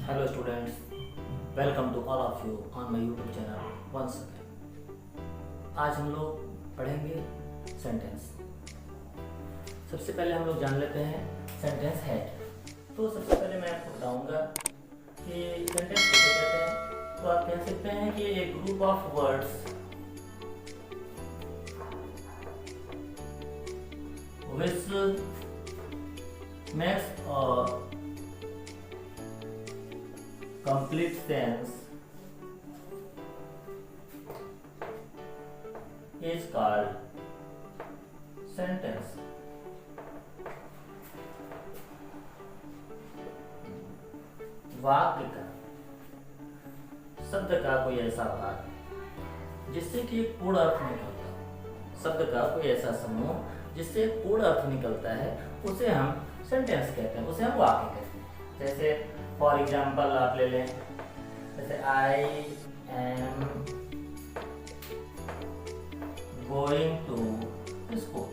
Hello students, welcome to all of you on my YouTube channel once again. आज हम लोग पढ़ेंगे sentence. सबसे पहले हम लोग जान लेते हैं सेंटेंस है क्या। तो सबसे पहले मैं आपको बताऊंगा कि सेंटेंस किसे कहते हैं। तो आप कह सकते हैं कि एक group of words which makes a complete sense is called sentence. वाक्य का, शब्द का कोई ऐसा भाग जिससे कि एक पूर्ण अर्थ निकलता हो। शब्द का कोई ऐसा समूह जिससे एक पूर्ण अर्थ निकलता है उसे हम सेंटेंस कहते हैं, उसे हम वाक्य कहते हैं। जैसे फॉर एग्जाम्पल आप ले लें, जैसे I am going to school,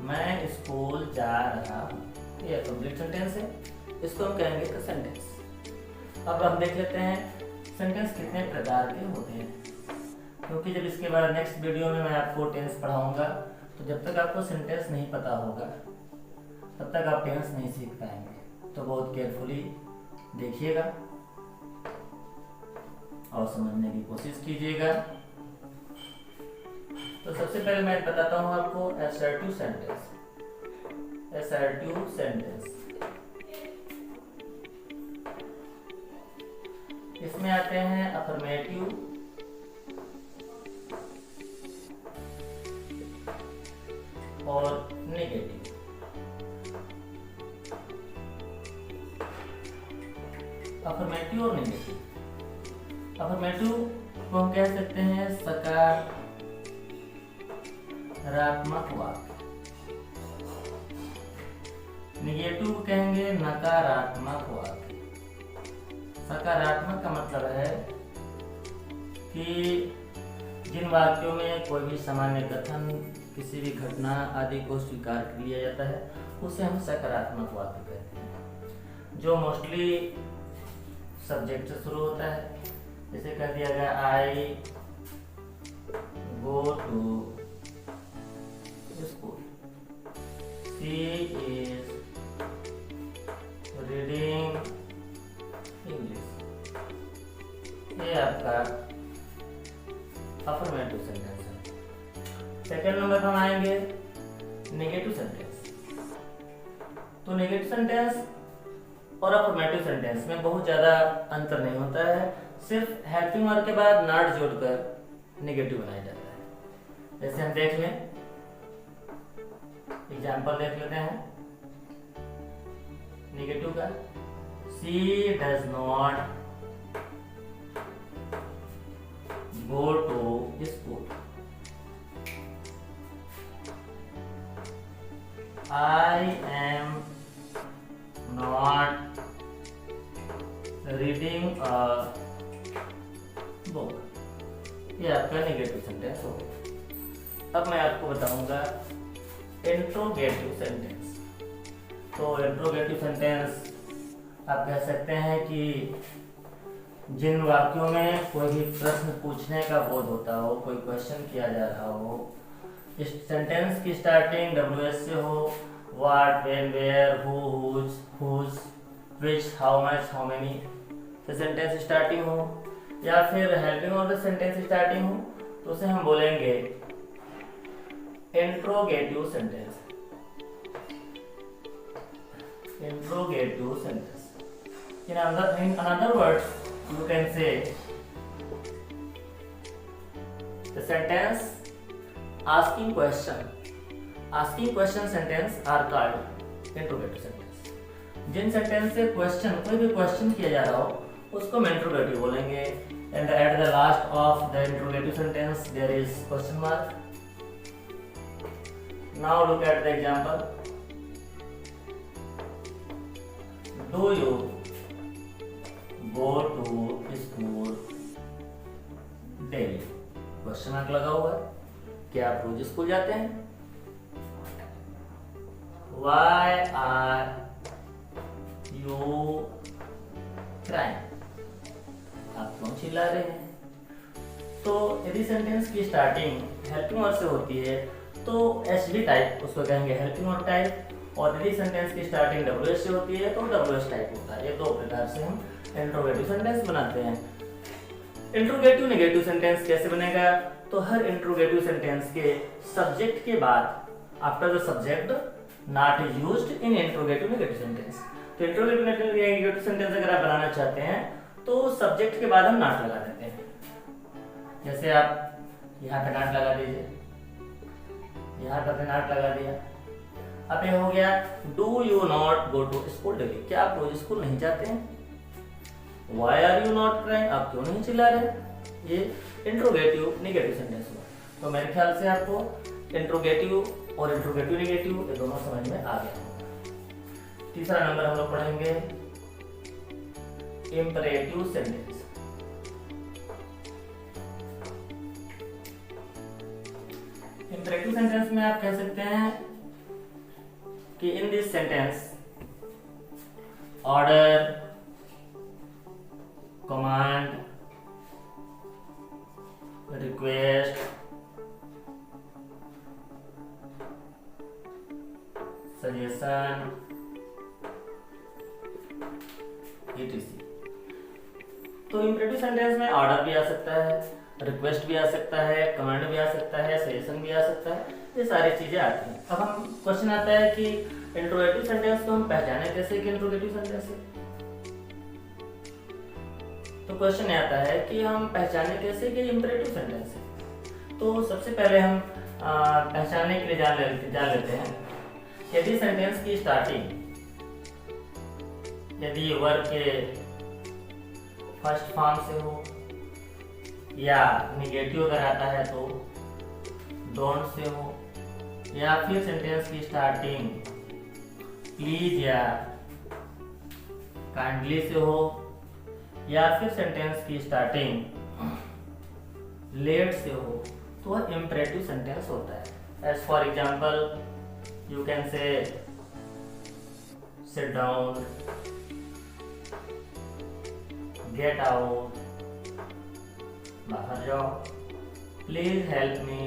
मैं स्कूल जा रहा हूँ। ये कंप्लीट सेंटेंस है, इसको हम कहेंगे सेंटेंस। अब हम देख लेते हैं सेंटेंस कितने प्रकार के होते हैं, क्योंकि जब इसके बाद नेक्स्ट वीडियो में मैं आपको टेंस पढ़ाऊंगा, तो जब तक आपको सेंटेंस नहीं पता होगा तब तक आप टेंस नहीं सीख पाएंगे। तो बहुत केयरफुली देखिएगा और समझने की कोशिश कीजिएगा। तो सबसे पहले मैं बताता हूं आपको असर्टिव सेंटेंस। असर्टिव सेंटेंस इसमें आते हैं अफर्मेटिव और नेगेटिव। अफर्मेटिव और नेगेटिव। अफर्मेटिव को हम कह सकते हैं सकारात्मक वाक्य, नेगेटिव को कहेंगे नकारात्मक वाक्य। सकारात्मक का मतलब है कि जिन वाक्यों में कोई भी सामान्य कथन, किसी भी घटना आदि को स्वीकार कर लिया जाता है उसे हम सकारात्मक वाक्य कहते हैं, जो मोस्टली सब्जेक्ट से शुरू होता है। जैसे कह दिया गया I go to school, she is reading English. ये आपका अफर्मेटिव सेंटेंस है। सेकेंड नंबर पर हम आएंगे नेगेटिव सेंटेंस। तो नेगेटिव सेंटेंस और अफर्मेटिव सेंटेंस में बहुत ज्यादा अंतर नहीं होता है, सिर्फ हेल्पिंग वर्ब के बाद नॉट जोड़कर नेगेटिव बनाया जाता है। जैसे हम देख लें, एग्जाम्पल देख लेते हैं नेगेटिव का। She does not go to school, I am not reading a book. ये आपका नेगेटिव सेंटेंस हो गया। अब मैं आपको बताऊंगा इंट्रोगेटिव सेंटेंस। तो इंट्रोगेटिव सेंटेंस आप कह सकते हैं कि जिन वाक्यों में कोई भी प्रश्न पूछने का बोध होता हो, कोई क्वेश्चन किया जा रहा हो, इस सेंटेंस की स्टार्टिंग WH से हो, what, when, where, who, whose, which, how much, how many से सेंटेंस स्टार्टिंग हो, या फिर helping of the sentence starting हो, तो उसे हम बोलेंगे interrogative sentence. Interrogative sentence. In another words, you can say the sentence asking question. Asking question sentence are called interrogative sentence. जिन सेंटेंस से क्वेश्चन, कोई भी क्वेश्चन किया जा रहा हो उसको हम इंट्रोगेटिव बोलेंगे। And at the last of the interrogative sentence there is question mark. Now look at the example. Do you go to school daily? Question mark लगा हुआ है। क्या आप रोज स्कूल जाते हैं? Why are you क्राइंग, आप क्यों चिल्ला रहे हैं। तो यदि सेंटेंस की स्टार्टिंग हेल्पिंग वर्ड से होती है तो एस वी टाइप उसको कहेंगे हेल्पिंग वर्ड टाइप, और यदि सेंटेंस की स्टार्टिंग डब्ल्यू एस से होती है तो डब्ल्यू एस टाइप होता है। ये दो प्रकार से हम इंट्रोगेटिव सेंटेंस बनाते हैं। इंट्रोगेटिव नेगेटिव सेंटेंस कैसे बनेगा, तो हर इंट्रोगेटिव सेंटेंस के सब्जेक्ट के बाद after the subject not is used in interrogative negative sentence. तो इंट्रोगेटिव नेगेटिव सेंटेंस अगर आप बनाना चाहते हैं तो सब्जेक्ट के बाद हम नॉट लगा देते हैं। जैसे आप यहाँ पे नॉट लगा दीजिए, यहाँ पे नॉट लगा दिया। अब ये हो गया do you not go to school daily, क्या आप रोज स्कूल नहीं जाते हैं। Why are you not crying, आप क्यों नहीं चिल्ला रहे। ये इंट्रोगेटिव नेगेटिव सेंटेंस हुआ। तो मेरे ख्याल से आपको इंट्रोगेटिव और इंट्रोगेटिव नेगेटिव ये दोनों समझ में आ गया होगा। तीसरा नंबर हम लोग पढ़ेंगे इंपरेटिव सेंटेंस। इंपरेटिव सेंटेंस में आप कह सकते हैं कि in this sentence order, command, request, suggestion, etc। तो इंपरेटिव सेंटेंस में ऑर्डर भी आ सकता है, रिक्वेस्ट भी आ सकता है, कमांड भी आ सकता है, सजेशन भी आ सकता है, ये सारी चीजें आती हैं। अब हम क्वेश्चन आता है कि इंट्रोगेटिव सेंटेंस को हम पहचाने कैसे कि इंट्रोगेटिव सेंटेंस है। तो क्वेश्चन आता है कि हम पहचाने कैसे कि इंपरेटिव सेंटेंस है। तो सबसे पहले हम पहचानने के लिए जान लेते हैं यदि सेंटेंस की स्टार्टिंग यदि वर्ब के फर्स्ट फॉर्म से हो या निगेटिव अगर आता है तो डोंट से हो, या फिर सेंटेंस की स्टार्टिंग प्लीज या काइंडली से हो, या फिर सेंटेंस की स्टार्टिंग लेट से हो, तो वह इंपरेटिव सेंटेंस होता है। As for example you can say sit down, get out, बाहर जाओ, please help me,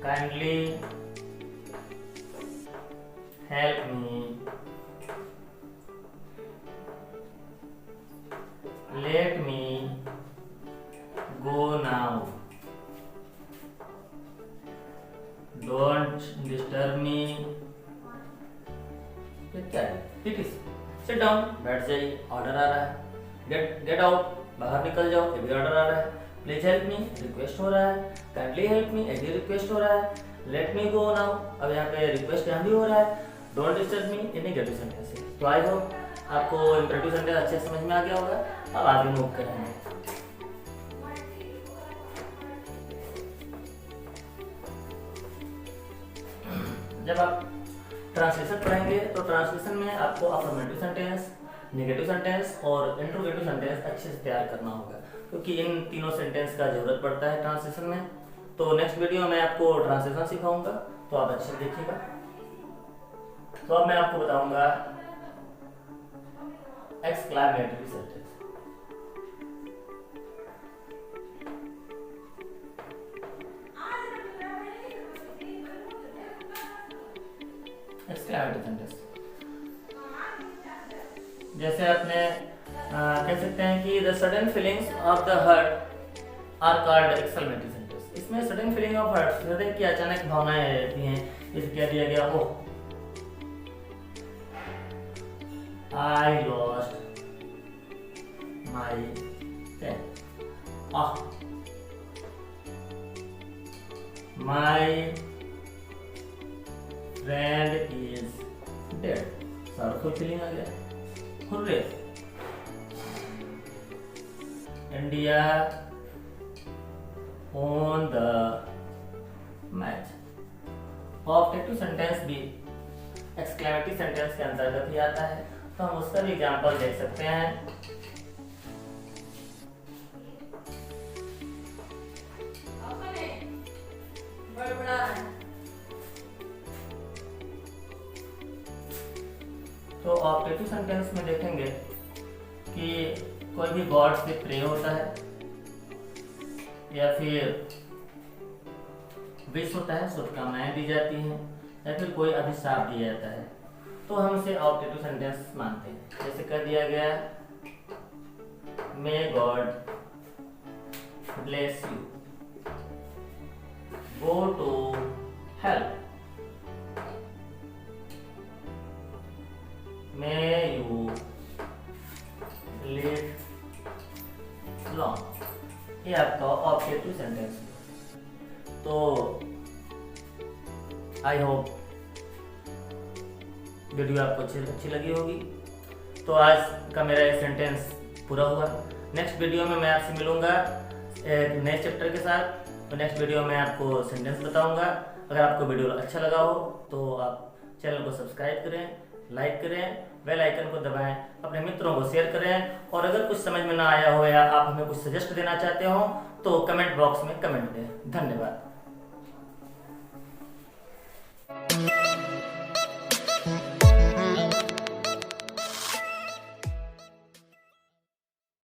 kindly help me, let me go now, don't disturb me इत्यादि। ठीक है, सिट डाउन बैठ जाइए, ऑर्डर आ रहा है। गेट आउट बाहर निकल जाओ, ये भी ऑर्डर आ रहा है। प्लीज हेल्प मी रिक्वेस्ट हो रहा है। काइंडली हेल्प मी ये भी रिक्वेस्ट हो रहा है। लेट मी गो नाउ अब यहाँ पे रिक्वेस्ट यहाँ भी हो रहा है। डोंट डिस्टर्ब मी ये नेगेटिव सेंटेंस है। तो आई होप आपको इंपरेटिव सेंटेंस अच्छे समझ में आ गया होगा। अब आगे मूव करेंगे। जब आप ट्रांसलेशन पढ़ेंगे तो ट्रांसलेशन में आपको अफर्मेटिव सेंटेंस, नेगेटिव सेंटेंस और इंट्रोगेटिव सेंटेंस अच्छे से तैयार करना होगा, क्योंकि इन तीनों सेंटेंस का जरूरत पड़ता है ट्रांसलेशन में। तो नेक्स्ट वीडियो में आपको ट्रांसलेशन सिखाऊंगा, तो आप अच्छे से देखिएगा। तो अब मैं आपको बताऊंगा एक्सक्लेमेटरी सेंटेंस। एक्सक्लेमेटरी सेंटेंस जैसे आपने कह सकते हैं कि the sudden feelings of the heart are called exclamatory sentence. इसमें सडन फीलिंग ऑफ हार्ट हृदय की अचानक भावनाएं रहती हैं। इस क्या दिया गया हो, I lost my pen, my friend is dead, sorrowful feeling आ गया। Hurray, India on the match. Objective sentence भी एक्सक्लेमेटरी सेंटेंस के अंतर्गत ही आता है, तो हम उसका भी एग्जांपल देख सकते हैं। तो ऑप्टेटिव सेंटेंस में देखेंगे कि कोई भी गॉड से प्रे होता है या फिर विश होता है, शुभकामनाएं दी जाती हैं या फिर कोई अभिशाप दिया जाता है, तो हम इसे ऑप्टेटिव सेंटेंस मानते हैं। जैसे कह दिया गया may God bless you, go to help, may you live long. ये आपका ऑब्जेक्टिव सेंटेंस है। तो आई होप वीडियो आपको अच्छी लगी होगी। तो आज का मेरा ये सेंटेंस पूरा हुआ। नेक्स्ट वीडियो में मैं आपसे मिलूंगा एक नए चैप्टर के साथ। तो नेक्स्ट वीडियो में आपको सेंटेंस बताऊंगा। अगर आपको वीडियो अच्छा लगा हो तो आप चैनल को सब्सक्राइब करें, लाइक करें, बेल आइकन को दबाएं, अपने मित्रों को शेयर करें, और अगर कुछ समझ में ना आया हो या आप हमें कुछ सजेस्ट देना चाहते हो तो कमेंट बॉक्स में कमेंट दें। धन्यवाद।